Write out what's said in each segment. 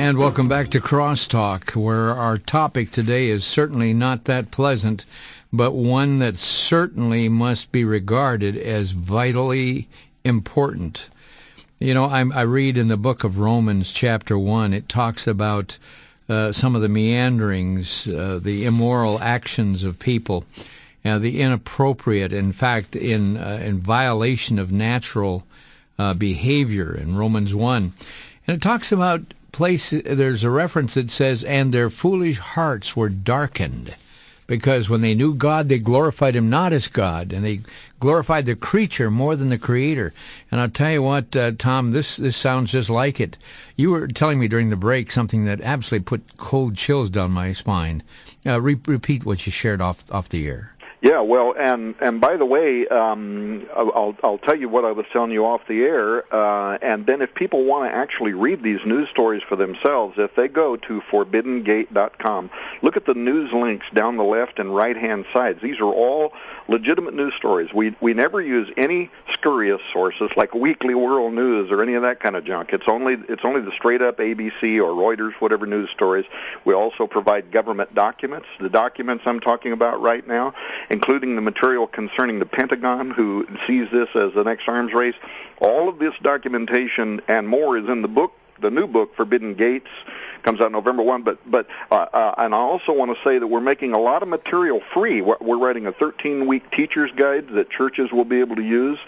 And welcome back to Crosstalk, where our topic today is certainly not that pleasant, but one that certainly must be regarded as vitally important. You know, I read in the book of Romans, chapter 1, it talks about some of the meanderings, the immoral actions of people, the inappropriate, in fact, in violation of natural behavior in Romans 1. And it talks about there's a reference that says, and their foolish hearts were darkened, because when they knew God, they glorified him not as God, and they glorified the creature more than the Creator. And I'll tell you what, Tom, this sounds just like it. You were telling me during the break something that absolutely put cold chills down my spine. Repeat what you shared off the air. Yeah, well, and by the way, I'll tell you what I was telling you off the air, and then if people want to actually read these news stories for themselves, if they go to ForbiddenGate.com, look at the news links down the left and right-hand sides. These are all legitimate news stories. We never use any spurious sources like Weekly World News or any of that kind of junk. It's only the straight-up ABC or Reuters, whatever news stories. We also provide government documents, the documents I'm talking about right now, including the material concerning the Pentagon, who sees this as the next arms race. All of this documentation and more is in the book, the new book, Forbidden Gates, comes out November 1. But and I also want to say that we're making a lot of material free. We're writing a 13-week teacher's guide that churches will be able to use.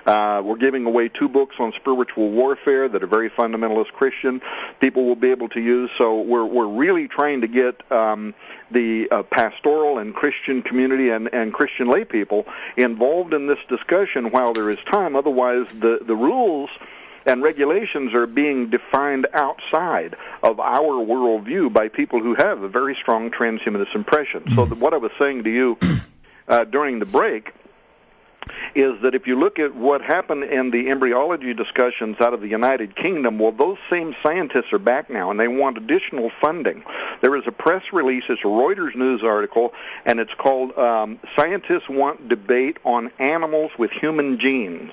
We're giving away 2 books on spiritual warfare that are very fundamentalist Christian. People will be able to use. So we're really trying to get the pastoral and Christian community and Christian lay people involved in this discussion while there is time. Otherwise, the rules and regulations are being defined outside of our worldview by people who have a very strong transhumanist impression. So what I was saying to you during the break is that if you look at what happened in the embryology discussions out of the United Kingdom, well, those same scientists are back now, and they want additional funding. There is a press release, it's a Reuters news article, and it's called Scientists Want Debate on Animals with Human Genes.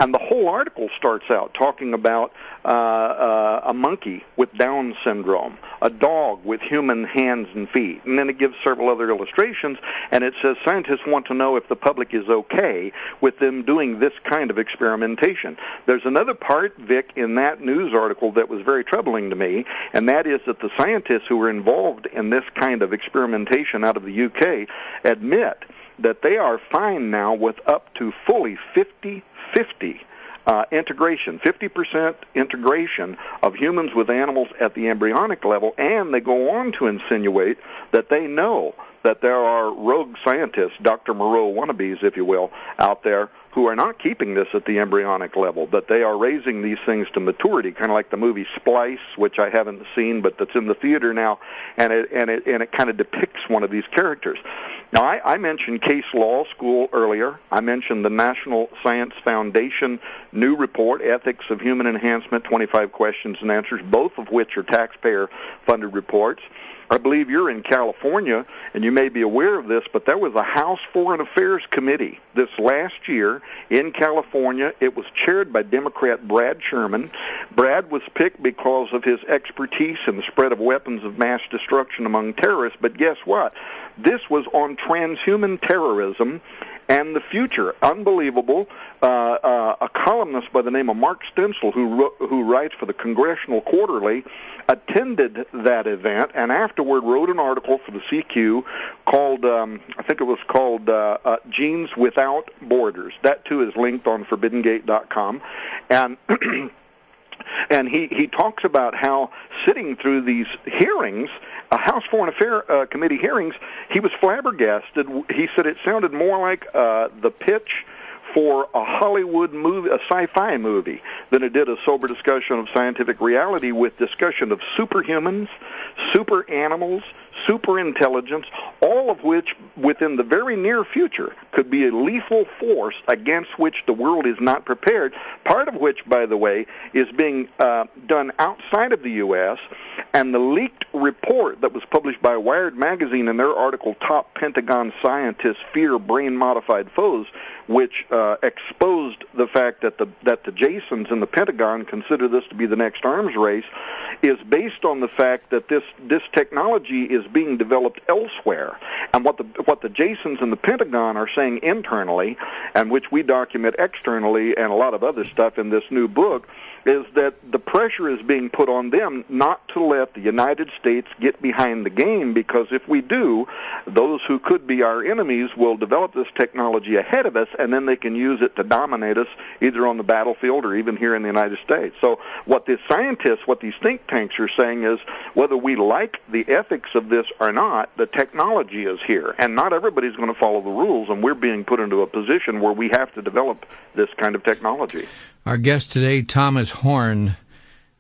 And the whole article starts out talking about a monkey with Down syndrome, a dog with human hands and feet, and then it gives several other illustrations, and it says scientists want to know if the public is okay with them doing this kind of experimentation. There's another part, Vic, in that news article that was very troubling to me, and that is that the scientists who were involved in this kind of experimentation out of the UK admit that they are fine now with up to fully 50-50 integration, 50% integration of humans with animals at the embryonic level, and they go on to insinuate that they know that there are rogue scientists, Dr. Moreau wannabes, if you will, out there who are not keeping this at the embryonic level, but they are raising these things to maturity, kind of like the movie Splice, which I haven't seen, but that's in the theater now, and it kind of depicts one of these characters. Now, I mentioned Case Law School earlier. I mentioned the National Science Foundation new report, Ethics of Human Enhancement, 25 Questions and Answers, both of which are taxpayer-funded reports. I believe you're in California, and you may be aware of this, but there was a House Foreign Affairs Committee this last year in California. It was chaired by Democrat Brad Sherman. Brad was picked because of his expertise in the spread of weapons of mass destruction among terrorists, but guess what? This was on transhuman terrorism and the future. Unbelievable. A columnist by the name of Mark Stencil, who writes for the Congressional Quarterly, attended that event and afterward wrote an article for the CQ called, I think it was called Genes Without Borders. That, too, is linked on ForbiddenGate.com. And and he talks about how sitting through these hearings, House Foreign Affairs Committee hearings, he was flabbergasted. He said it sounded more like the pitch for a Hollywood movie, a sci-fi movie, than it did a sober discussion of scientific reality with discussion of superhumans, super animals, super intelligence, all of which within the very near future could be a lethal force against which the world is not prepared, part of which, by the way, is being done outside of the U.S., and the leaked report that was published by Wired magazine in their article, Top Pentagon Scientists Fear Brain-Modified Foes, which exposed the fact that the Jasons in the Pentagon consider this to be the next arms race is based on the fact that this technology is being developed elsewhere. And what the Jasons in the Pentagon are saying internally, and which we document externally and a lot of other stuff in this new book, is that the pressure is being put on them not to let the United States get behind the game, because if we do, those who could be our enemies will develop this technology ahead of us, and then they can use it to dominate us either on the battlefield or even here in the United States. So what the scientists, what these think tanks are saying is, whether we like the ethics of this or not, the technology is here, and not everybody's going to follow the rules, and we're being put into a position where we have to develop this kind of technology. Our guest today, Thomas Horn,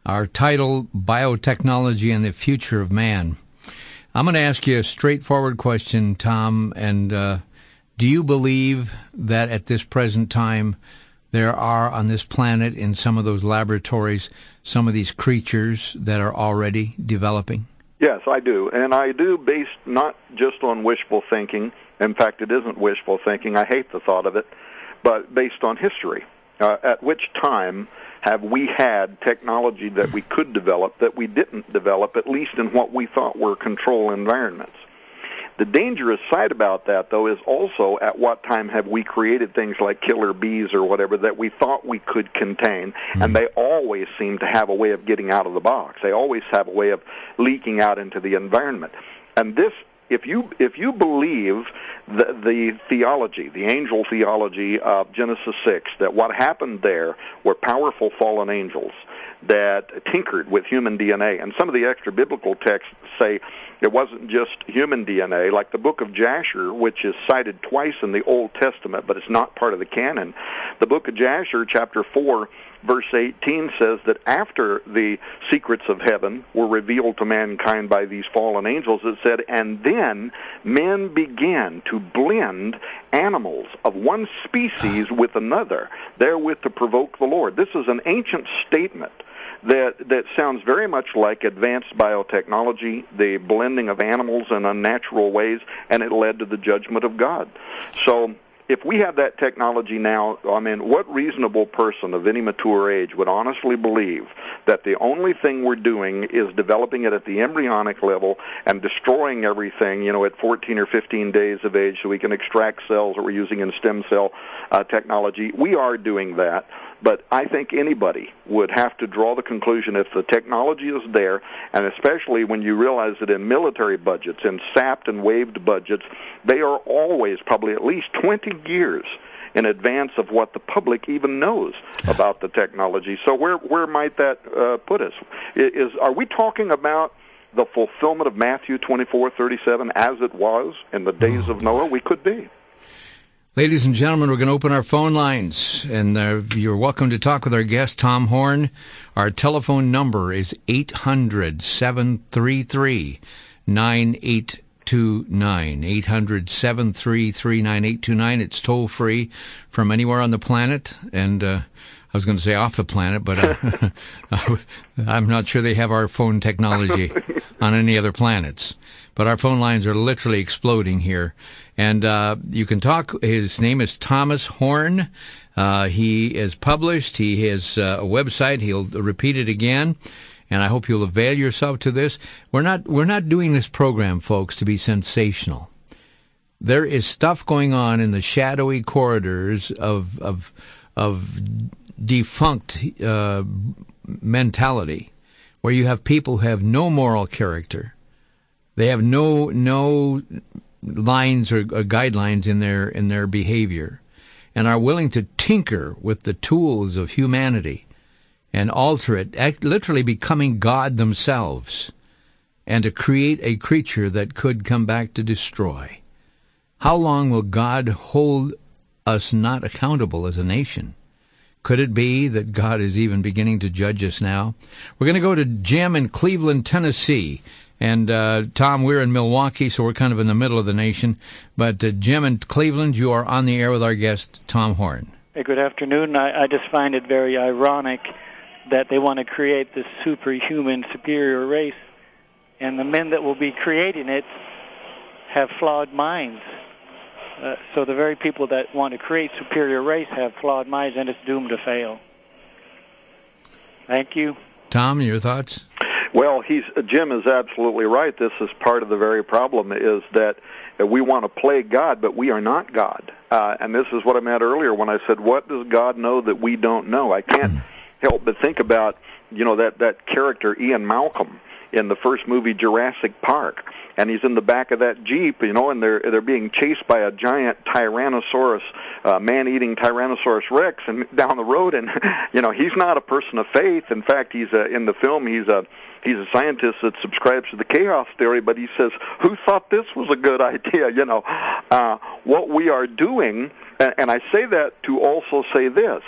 our title, Biotechnology and the Future of Man. I'm going to ask you a straightforward question, Tom, and do you believe that at this present time there are on this planet, in some of those laboratories, some of these creatures that are already developing? Yes, I do, and I do based not just on wishful thinking. In fact, it isn't wishful thinking. I hate the thought of it, but based on history. At which time have we had technology that we could develop that we didn't develop, at least in what we thought were control environments? The dangerous side about that, though, is also at what time have we created things like killer bees or whatever that we thought we could contain, and they always seem to have a way of getting out of the box. They always have a way of leaking out into the environment. And this, if you believe the theology, the angel theology of Genesis 6, that what happened there were powerful fallen angels that tinkered with human DNA, and some of the extra biblical texts say it wasn't just human DNA, like the book of Jasher, which is cited twice in the Old Testament, but it's not part of the canon. The book of Jasher, chapter 4, verse 18 says that after the secrets of heaven were revealed to mankind by these fallen angels, it said, and then men began to blend animals of one species with another, therewith to provoke the Lord. This is an ancient statement that sounds very much like advanced biotechnology, the blending of animals in unnatural ways, and it led to the judgment of God. So if we have that technology now, I mean, what reasonable person of any mature age would honestly believe that the only thing we're doing is developing it at the embryonic level and destroying everything, you know, at 14 or 15 days of age so we can extract cells that we're using in stem cell technology? We are doing that, but I think anybody would have to draw the conclusion if the technology is there, and especially when you realize that in military budgets, in sapped and waived budgets, they are always probably at least 20 years in advance of what the public even knows about the technology. So where might that put us? Are we talking about the fulfillment of Matthew 24:37 as it was in the days of Noah? We could be. Ladies and gentlemen, we're going to open our phone lines, and you're welcome to talk with our guest, Tom Horn. Our telephone number is 800-733-9829, 800-733-9829. It's toll-free from anywhere on the planet, and I was going to say off the planet, but I'm not sure they have our phone technology on any other planets. But our phone lines are literally exploding here. And you can talk. His name is Thomas Horn. He is published. He has a website. He'll repeat it again. And I hope you'll avail yourself to this. We're not doing this program, folks, to be sensational. There is stuff going on in the shadowy corridors of defunct mentality, where you have people who have no moral character. They have no lines or guidelines in their behavior, and are willing to tinker with the tools of humanity and alter it, literally becoming God themselves, and to create a creature that could come back to destroy. How long will God hold us not accountable as a nation? Could it be that God is even beginning to judge us now? We're going to go to Jim in Cleveland, Tennessee. And, Tom, we're in Milwaukee, so we're kind of in the middle of the nation. But, Jim in Cleveland, you are on the air with our guest, Tom Horn. Hey, good afternoon. I just find it very ironic that they want to create this superhuman, superior race, and the men that will be creating it have flawed minds. So the very people that want to create superior race have flawed minds, and it's doomed to fail. Thank you. Tom, your thoughts? Well, Jim is absolutely right. This is part of the very problem, is that we want to play God, but we are not God. And this is what I meant earlier when I said, what does God know that we don't know? I can't help but think about, that character Ian Malcolm in the first movie Jurassic Park, and he's in the back of that Jeep, and they're being chased by a giant Tyrannosaurus, man-eating Tyrannosaurus Rex, and down the road, and he's not a person of faith. In fact, he's in the film he's a scientist that subscribes to the chaos theory, but he says, "Who thought this was a good idea?" What we are doing, and I say that to also say this.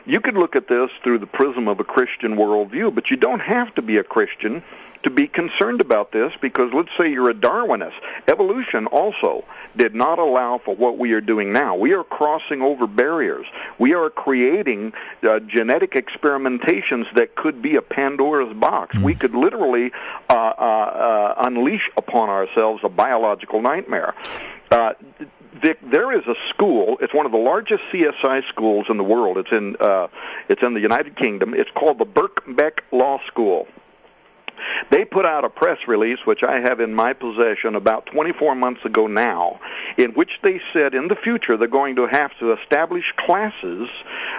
You could look at this through the prism of a Christian worldview, but you don't have to be a Christian to be concerned about this, because let's say you're a Darwinist. Evolution also did not allow for what we are doing now. We are crossing over barriers. We are creating genetic experimentations that could be a Pandora's box. We could literally unleash upon ourselves a biological nightmare. Vic, there is a school. It's one of the largest CSI schools in the world. It's in the United Kingdom. It's called the Birkbeck Law School. They put out a press release, which I have in my possession, about 24 months ago now, in which they said in the future they're going to have to establish classes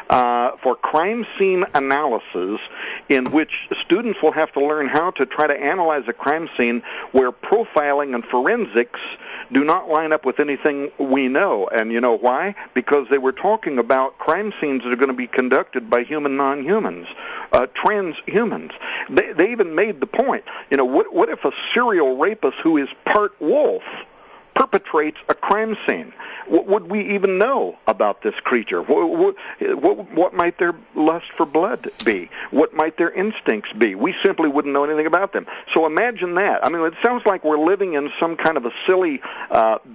for crime scene analysis, in which students will have to learn how to try to analyze a crime scene where profiling and forensics do not line up with anything we know. And you know why? Because they were talking about crime scenes that are going to be conducted by human non-humans, transhumans. They even made the point, what if a serial rapist who is part wolf perpetrates a crime scene? What would we even know about this creature? What might their lust for blood be? What might their instincts be? We simply wouldn't know anything about them. So imagine that. I mean, it sounds like we're living in some kind of a silly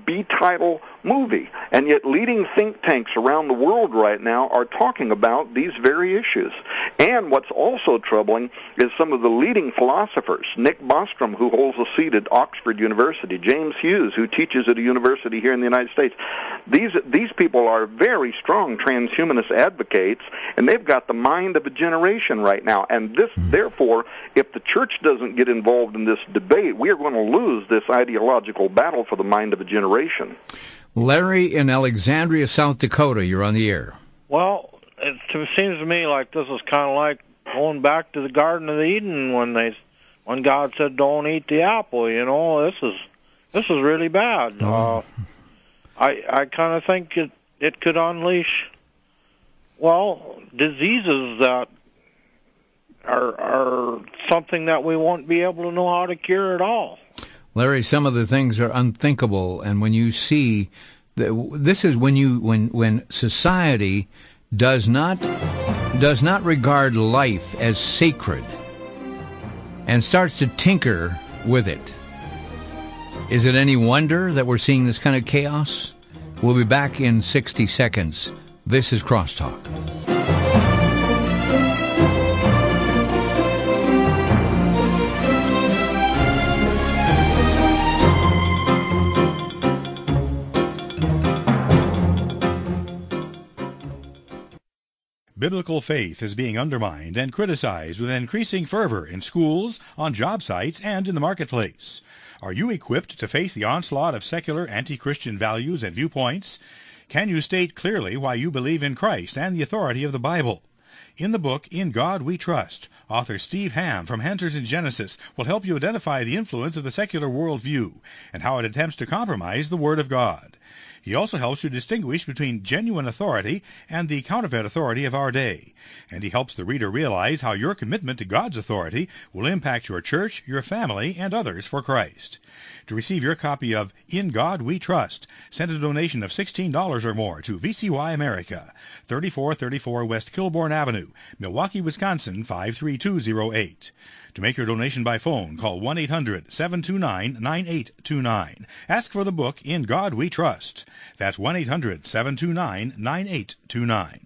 B-title movie, and yet leading think tanks around the world right now are talking about these very issues. And what's also troubling is some of the leading philosophers, Nick Bostrom, who holds a seat at Oxford University, James Hughes, who teaches at a university here in the United States. These people are very strong transhumanist advocates, and they've got the mind of a generation right now. And this, therefore, if the church doesn't get involved in this debate, we are going to lose this ideological battle for the mind of a generation. Larry in Alexandria, South Dakota, you're on the air. Well, it seems to me like this is kind of like going back to the Garden of Eden when God said, "Don't eat the apple." This is really bad. I kind of think it could unleash, diseases that are something that we won't be able to know how to cure at all. Larry, some of the things are unthinkable, and when you see this is when society does not regard life as sacred and starts to tinker with it. Is it any wonder that we're seeing this kind of chaos? We'll be back in 60 seconds. This is Crosstalk. Biblical faith is being undermined and criticized with increasing fervor in schools, on job sites, and in the marketplace. Are you equipped to face the onslaught of secular anti-Christian values and viewpoints? Can you state clearly why you believe in Christ and the authority of the Bible? In the book, In God We Trust, author Steve Ham from Answers in Genesis will help you identify the influence of the secular worldview and how it attempts to compromise the Word of God. He also helps you distinguish between genuine authority and the counterfeit authority of our day. And he helps the reader realize how your commitment to God's authority will impact your church, your family, and others for Christ. To receive your copy of In God We Trust, send a donation of $16 or more to VCY America, 3434 West Kilbourne Avenue, Milwaukee, Wisconsin, 53208. To make your donation by phone, call 1-800-729-9829. Ask for the book In God We Trust. That's 1-800-729-9829.